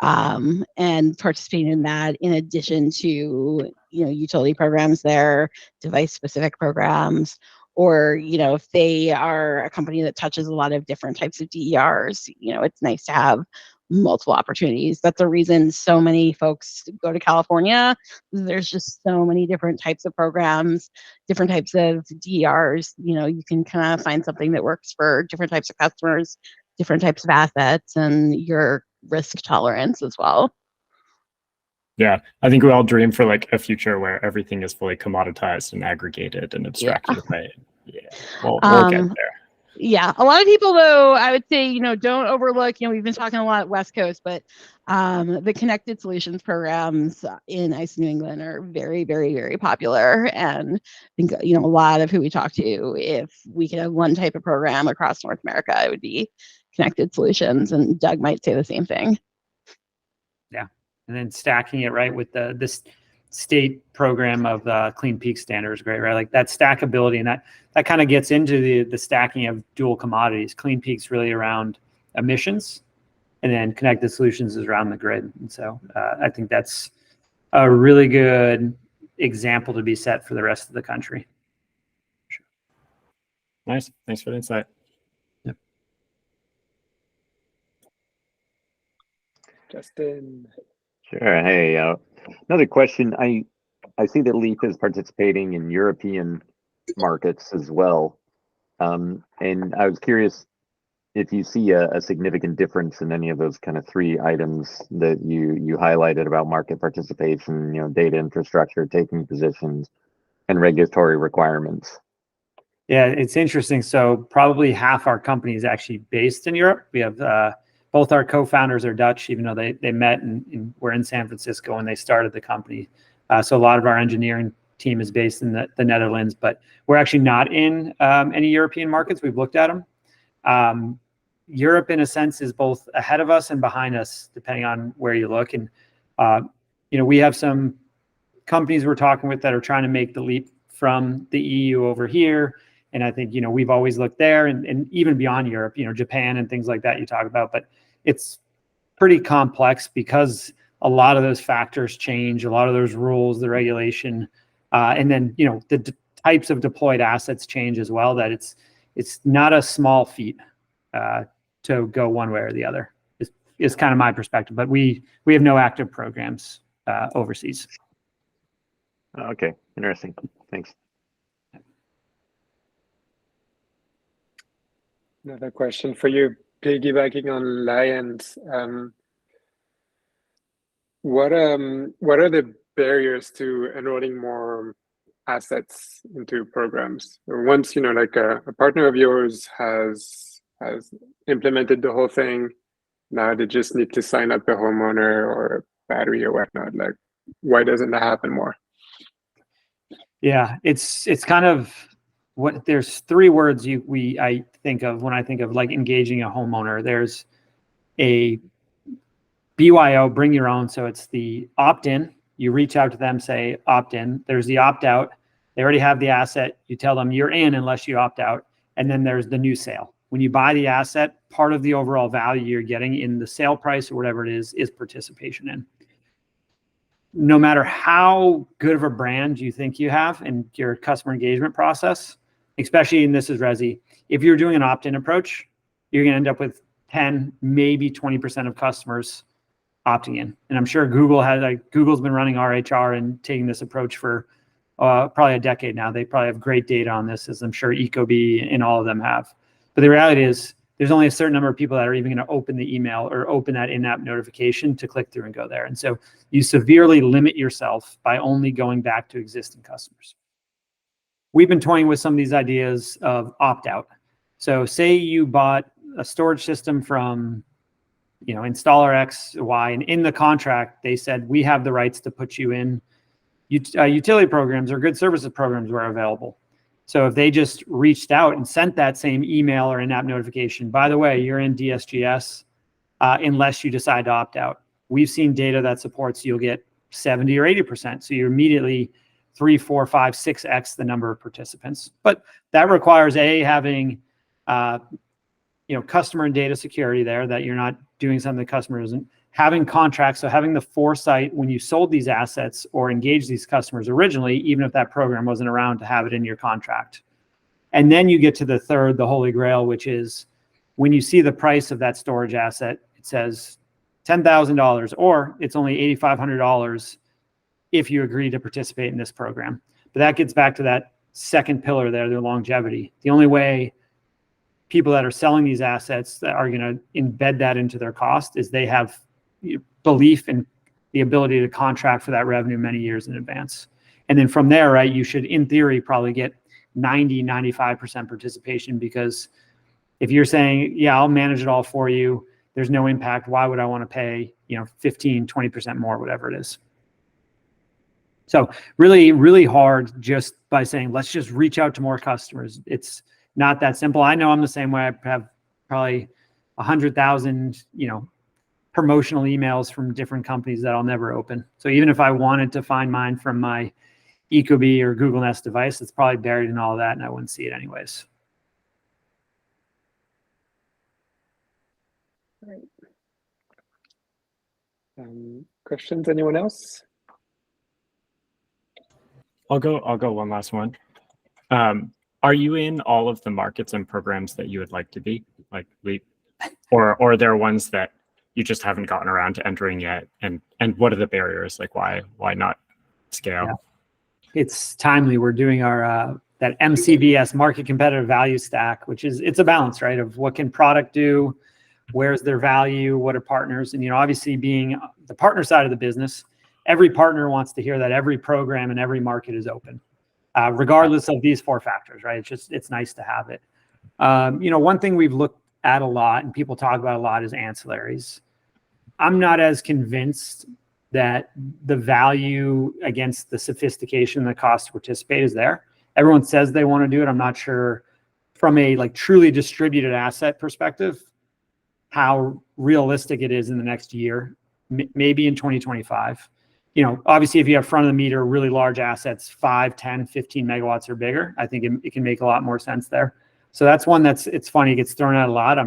Speaker 3: and participating in that, in addition to, you know, utility programs there, device specific programs, or, you know, if they are a company that touches a lot of different types of DERs, you know, it's nice to have multiple opportunities. That's the reason so many folks go to California. There's just so many different types of programs, different types of DERs. You know, you can kind of find something that works for different types of customers, different types of assets, and your risk tolerance as well.
Speaker 4: Yeah, I think we all dream for like a future where everything is fully commoditized and aggregated and abstracted away. Yeah, we'll get there.
Speaker 3: Yeah, a lot of people, though, I would say, you know, don't overlook, you know, we've been talking a lot West Coast, but the connected solutions programs in ICE New England are very, very, very popular. And I think, you know, a lot of who we talk to, if we could have one type of program across North America, it would be connected solutions. And Doug might say the same thing.
Speaker 1: Yeah. And then stacking it right with state program of the Clean Peak standard is great, right? Like that stackability, and that kind of gets into the stacking of dual commodities. Clean Peak's really around emissions, and then Connected Solutions is around the grid. And so I think that's a really good example to be set for the rest of the country.
Speaker 4: Nice. Thanks for the insight.
Speaker 1: Yep.
Speaker 2: Justin.
Speaker 5: Sure. Hey, another question. I see that Leaf is participating in European markets as well. And I was curious if you see a significant difference in any of those kind of three items that you highlighted about market participation, data infrastructure, taking positions, and regulatory requirements.
Speaker 1: Yeah, it's interesting. So probably half our company is actually based in Europe. We have both our co-founders are Dutch, even though they met and were in San Francisco when they started the company. So a lot of our engineering team is based in the Netherlands, but we're actually not in any European markets. We've looked at them. Europe, in a sense, is both ahead of us and behind us, depending on where you look. And we have some companies we're talking with that are trying to make the leap from the EU over here. And I think, we've always looked there and even beyond Europe, Japan and things like that you talk about, but it's pretty complex because a lot of those factors change, a lot of those rules, the regulation, and then, the types of deployed assets change as well, that it's not a small feat to go one way or the other is kind of my perspective, but we have no active programs overseas.
Speaker 5: Okay, interesting. Thanks.
Speaker 2: Another question for you, piggybacking on Lions. What are the barriers to enrolling more assets into programs? Once like a partner of yours has implemented the whole thing, now they just need to sign up a homeowner or a battery or whatnot. Like, why doesn't that happen more?
Speaker 1: Yeah, it's kind of there's three words I think of when I think of like engaging a homeowner. There's a BYO, bring your own. So it's the opt-in. You reach out to them, say opt-in. There's the opt-out. They already have the asset. You tell them you're in unless you opt out. And then there's the new sale. When you buy the asset, part of the overall value you're getting in the sale price or whatever it is participation in. No matter how good of a brand you think you have in your customer engagement process, especially in this is Resi, if you're doing an opt-in approach, you're going to end up with 10, maybe 20% of customers opting in. And I'm sure Google's been running RHR and taking this approach for probably a decade now. They probably have great data on this, as I'm sure Ecobee and all of them have. But the reality is there's only a certain number of people that are even going to open the email or open that in-app notification to click through and go there. And so you severely limit yourself by only going back to existing customers. We've been toying with some of these ideas of opt-out. So say you bought a storage system from installer X, Y, and in the contract, they said, we have the rights to put you in utility programs or good services programs were available. So if they just reached out and sent that same email or in-app notification, by the way, you're in DSGS unless you decide to opt out. We've seen data that supports you'll get 70 or 80%. So you're immediately 3, 4, 5, 6x the number of participants. But that requires having customer and data security there, that you're not doing something the customer isn't, having contracts. So having the foresight when you sold these assets or engaged these customers originally, even if that program wasn't around, to have it in your contract. And then you get to the third, the holy grail, which is when you see the price of that storage asset, it says $10,000 or it's only $8,500 if you agree to participate in this program. But that gets back to that second pillar there, their longevity. The only way people that are selling these assets that are going to embed that into their cost is they have belief in the ability to contract for that revenue many years in advance. And then from there, right, you should, in theory, probably get 90, 95% participation, because if you're saying, yeah, I'll manage it all for you, there's no impact. Why would I want to pay, 15, 20% more, whatever it is? So really, really hard just by saying, let's just reach out to more customers. It's not that simple. I know I'm the same way. I have probably 100,000, promotional emails from different companies that I'll never open. So even if I wanted to find mine from my Ecobee or Google Nest device, it's probably buried in all that and I wouldn't see it anyways.
Speaker 2: Right. Questions, anyone else?
Speaker 4: I'll go one last one. Are you in all of the markets and programs that you would like to be, like Leap, or are there ones that you just haven't gotten around to entering yet? And what are the barriers? Like why not scale?
Speaker 1: Yeah. It's timely. We're doing our that MCVS, market competitive value stack, which is, it's a balance, right? Of what can product do, where's their value, what are partners, and obviously being the partner side of the business, every partner wants to hear that every program and every market is open. Regardless of these 4 factors, right? It's nice to have it. One thing we've looked at a lot and people talk about a lot is ancillaries. I'm not as convinced that the value against the sophistication, the cost to participate is there. Everyone says they want to do it. I'm not sure from a like truly distributed asset perspective, how realistic it is in the next year, maybe in 2025. Obviously if you have front of the meter, really large assets, 5, 10, 15 megawatts or bigger, I think it can make a lot more sense there. So that's one it's funny, it gets thrown out a lot.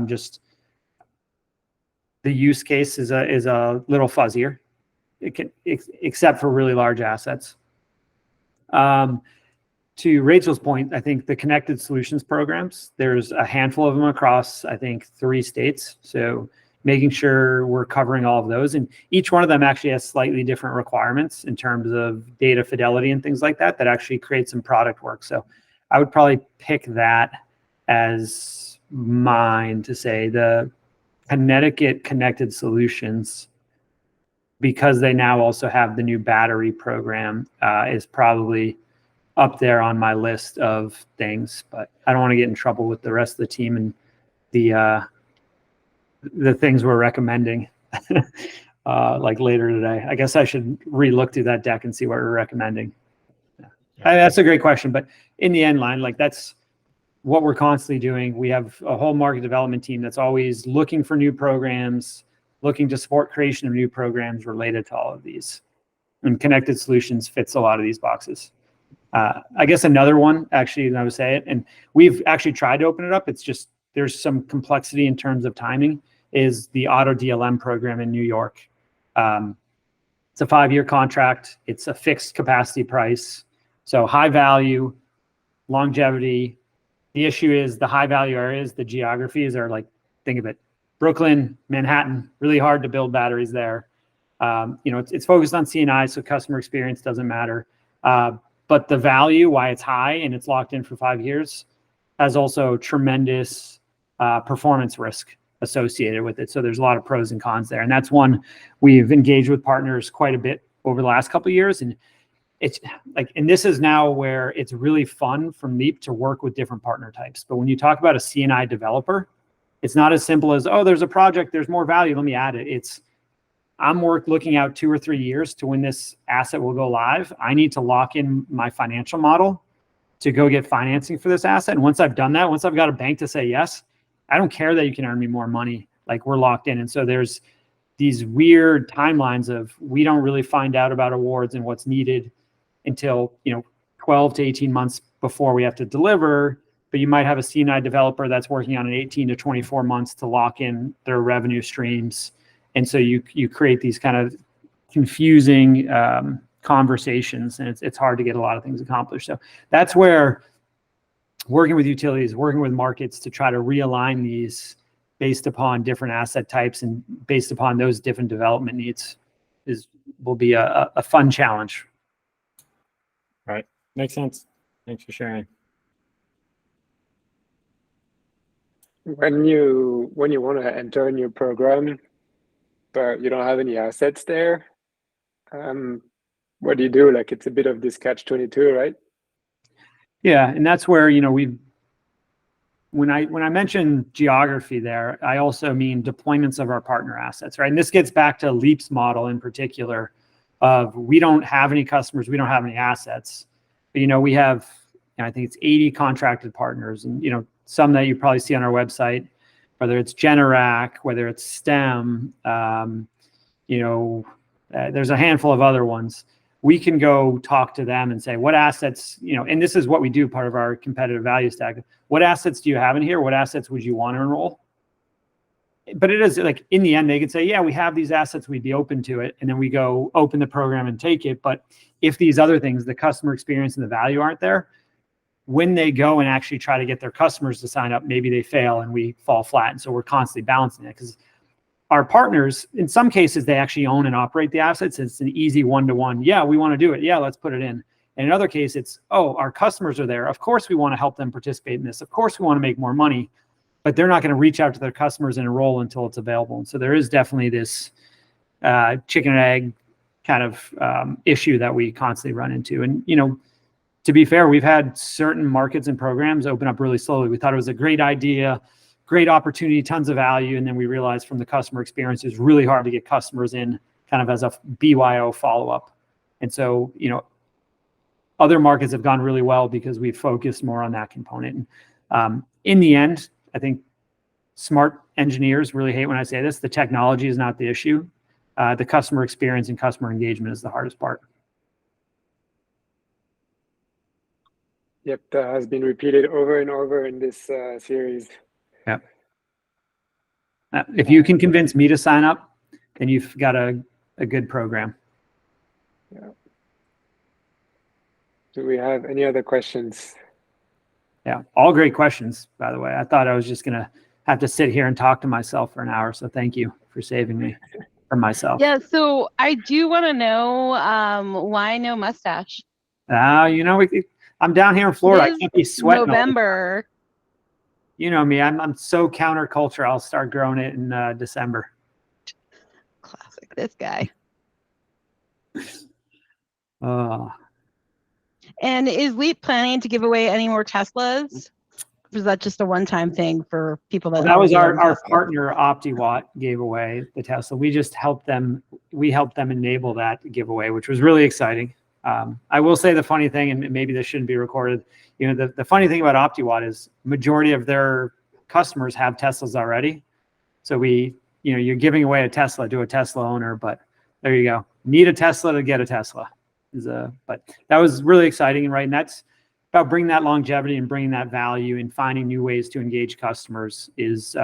Speaker 1: The use case is a little fuzzier, except for really large assets. To Rachel's point, I think the connected solutions programs, there's a handful of them across, I think, 3 states. So making sure we're covering all of those. And each one of them actually has slightly different requirements in terms of data fidelity and things like that actually create some product work. So I would probably pick that as mine to say the Connecticut Connected Solutions, because they now also have the new battery program, is probably up there on my list of things, but I don't want to get in trouble with the rest of the team and the things we're recommending like later today. I guess I should re-look through that deck and see what we're recommending. Yeah. That's a great question, but in the end line, like that's what we're constantly doing. We have a whole market development team that's always looking for new programs, looking to support creation of new programs related to all of these. And Connected Solutions fits a lot of these boxes. I guess another one, actually, and I would say it, and we've actually tried to open it up. It's just, there's some complexity in terms of timing, is the auto DLM program in New York. It's a 5-year contract. It's a fixed capacity price. So high value, longevity. The issue is the high value areas, the geographies are like, think of it, Brooklyn, Manhattan, really hard to build batteries there. It's focused on C&I, so customer experience doesn't matter. But the value, why it's high and it's locked in for 5 years, has also tremendous performance risk associated with it. So there's a lot of pros and cons there. And that's one we've engaged with partners quite a bit over the last couple of years. And it's like, and this is now where it's really fun from Leap to work with different partner types. But when you talk about a C&I developer, it's not as simple as, oh, there's a project, there's more value, let me add it. I'm looking out 2 or 3 years to when this asset will go live. I need to lock in my financial model to go get financing for this asset. And once I've done that, once I've got a bank to say yes, I don't care that you can earn me more money. Like, we're locked in. And so there's these weird timelines of, we don't really find out about awards and what's needed until 12 to 18 months before we have to deliver. But you might have a C&I developer that's working on an 18 to 24 months to lock in their revenue streams. And so you create these kind of confusing conversations, and it's hard to get a lot of things accomplished. So that's where working with utilities, working with markets to try to realign these based upon different asset types and based upon those different development needs will be a fun challenge.
Speaker 4: Right. Makes sense. Thanks for sharing.
Speaker 2: When you want to enter a new program, but you don't have any assets there, what do you do? Like, it's a bit of this catch-22, right?
Speaker 1: Yeah, and that's where when I mention geography there, I also mean deployments of our partner assets, right? And this gets back to Leap's model in particular of, we don't have any customers, we don't have any assets, but we have, I think it's 80 contracted partners, and some that you probably see on our website. whether it's Generac, whether it's STEM, there's a handful of other ones. We can go talk to them and say, what assets, and this is what we do, part of our competitive value stack. What assets do you have in here? What assets would you want to enroll? But it is like, in the end, they could say, yeah, we have these assets, we'd be open to it. And then we go open the program and take it. But if these other things, the customer experience and the value aren't there, when they go and actually try to get their customers to sign up, maybe they fail and we fall flat. And so we're constantly balancing it, because our partners, in some cases, they actually own and operate the assets. It's an easy one-to-one. Yeah, we want to do it. Yeah, let's put it in. And in other cases, it's, oh, our customers are there. Of course, we want to help them participate in this. Of course, we want to make more money, but they're not going to reach out to their customers and enroll until it's available. And so there is definitely this chicken and egg kind of issue that we constantly run into. And, to be fair, we've had certain markets and programs open up really slowly. We thought it was a great idea, great opportunity, tons of value. And then we realized from the customer experience, it's really hard to get customers in kind of as a BYO follow-up. And so, other markets have gone really well because we've focused more on that component. In the end, I think smart engineers really hate when I say this. The technology is not the issue. The customer experience and customer engagement is the hardest part.
Speaker 2: Yep, that has been repeated over and over in this series.
Speaker 1: Yeah. If you can convince me to sign up, then you've got a good program.
Speaker 2: Yeah. Do we have any other questions?
Speaker 1: Yeah, all great questions, by the way. I thought I was just going to have to sit here and talk to myself for an hour. So thank you for saving me from myself.
Speaker 3: Yeah, so I do want to know why no mustache?
Speaker 1: I'm down here in Florida. I can't be sweating.
Speaker 3: November.
Speaker 1: You know me. I'm so counterculture. I'll start growing it in December.
Speaker 3: Classic, this guy. And is Leap planning to give away any more Teslas? Or is that just a one-time thing for people that?
Speaker 1: That was our partner, OptiWatt, gave away the Tesla. We just helped them. We helped them enable that giveaway, which was really exciting. I will say the funny thing, and maybe this shouldn't be recorded. The funny thing about OptiWatt is majority of their customers have Teslas already. So you're giving away a Tesla to a Tesla owner, but there you go. Need a Tesla to get a Tesla. But that was really exciting, right? And that's about bringing that longevity and bringing that value and finding new ways to engage customers is,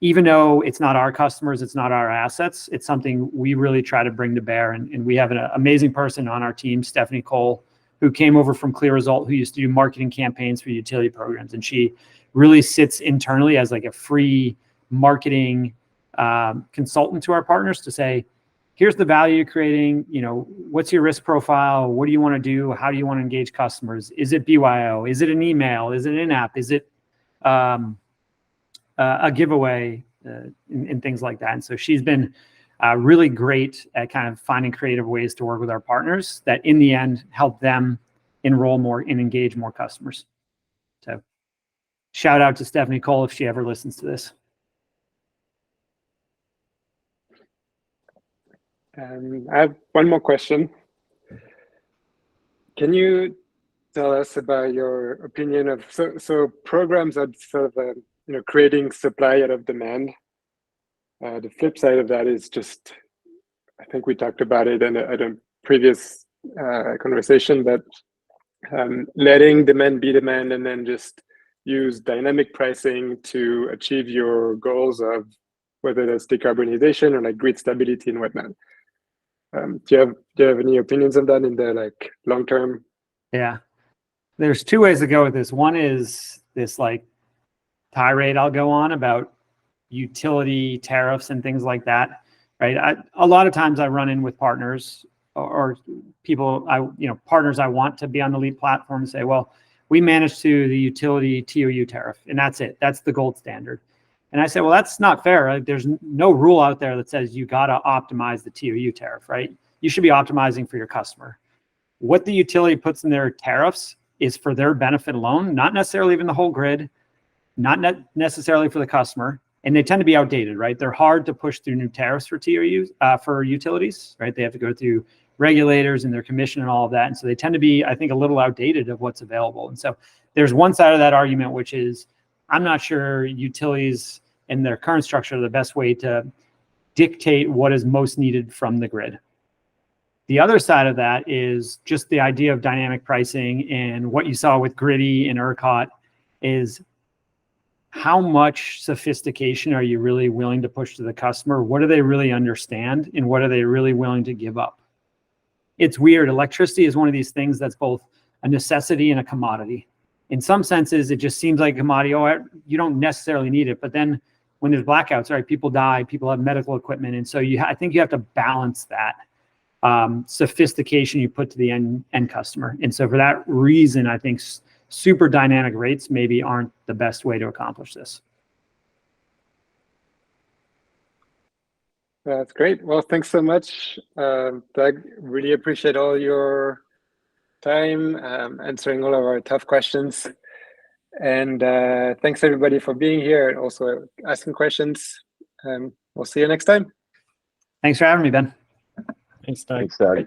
Speaker 1: even though it's not our customers, it's not our assets, it's something we really try to bring to bear. And we have an amazing person on our team, Stephanie Cole, who came over from Clear Result, who used to do marketing campaigns for utility programs. And she really sits internally as like a free marketing consultant to our partners to say, here's the value you're creating, what's your risk profile? What do you want to do? How do you want to engage customers? Is it BYO? Is it an email? Is it an in-app? Is it a giveaway and things like that? And so she's been really great at kind of finding creative ways to work with our partners that in the end help them enroll more and engage more customers. So shout out to Stephanie Cole if she ever listens to this.
Speaker 2: I have one more question. Can you tell us about your opinion of so programs are sort of creating supply out of demand. The flip side of that is just, I think we talked about it in a previous conversation, but letting demand be demand and then just use dynamic pricing to achieve your goals of whether that's decarbonization or like grid stability and whatnot. Do you have any opinions on that in the long term?
Speaker 1: Yeah, there's two ways to go with this. One is this tirade I'll go on about utility tariffs and things like that, right? A lot of times I run in with partners or people partners I want to be on the Leap platform and say, well, we manage to the utility TOU tariff, and that's it. That's the gold standard. And I say, well, that's not fair. Right? There's no rule out there that says you got to optimize the TOU tariff, right? You should be optimizing for your customer. What the utility puts in their tariffs is for their benefit alone, not necessarily even the whole grid, not necessarily for the customer. And they tend to be outdated, right? They're hard to push through new tariffs for TOUs, for utilities, right? They have to go through regulators and their commission and all of that. And so they tend to be, I think, a little outdated of what's available. And so there's one side of that argument, which is, I'm not sure utilities in their current structure the best way to dictate what is most needed from the grid. The other side of that is just the idea of dynamic pricing, and what you saw with Griddy and ERCOT is how much sophistication are you really willing to push to the customer? What do they really understand, and what are they really willing to give up? It's weird. Electricity is one of these things that's both a necessity and a commodity. In some senses, it just seems like a commodity. Oh, you don't necessarily need it. But then when there's blackouts, right, people die, people have medical equipment. And so I think you have to balance that sophistication you put to the end customer. And so for that reason, I think super dynamic rates maybe aren't the best way to accomplish this.
Speaker 2: That's great. Well, thanks so much, Doug. Really appreciate all your time answering all of our tough questions. And thanks everybody for being here and also asking questions. We'll see you next time.
Speaker 1: Thanks for having me, Ben.
Speaker 4: Thanks, Doug.
Speaker 5: Thanks, Doug.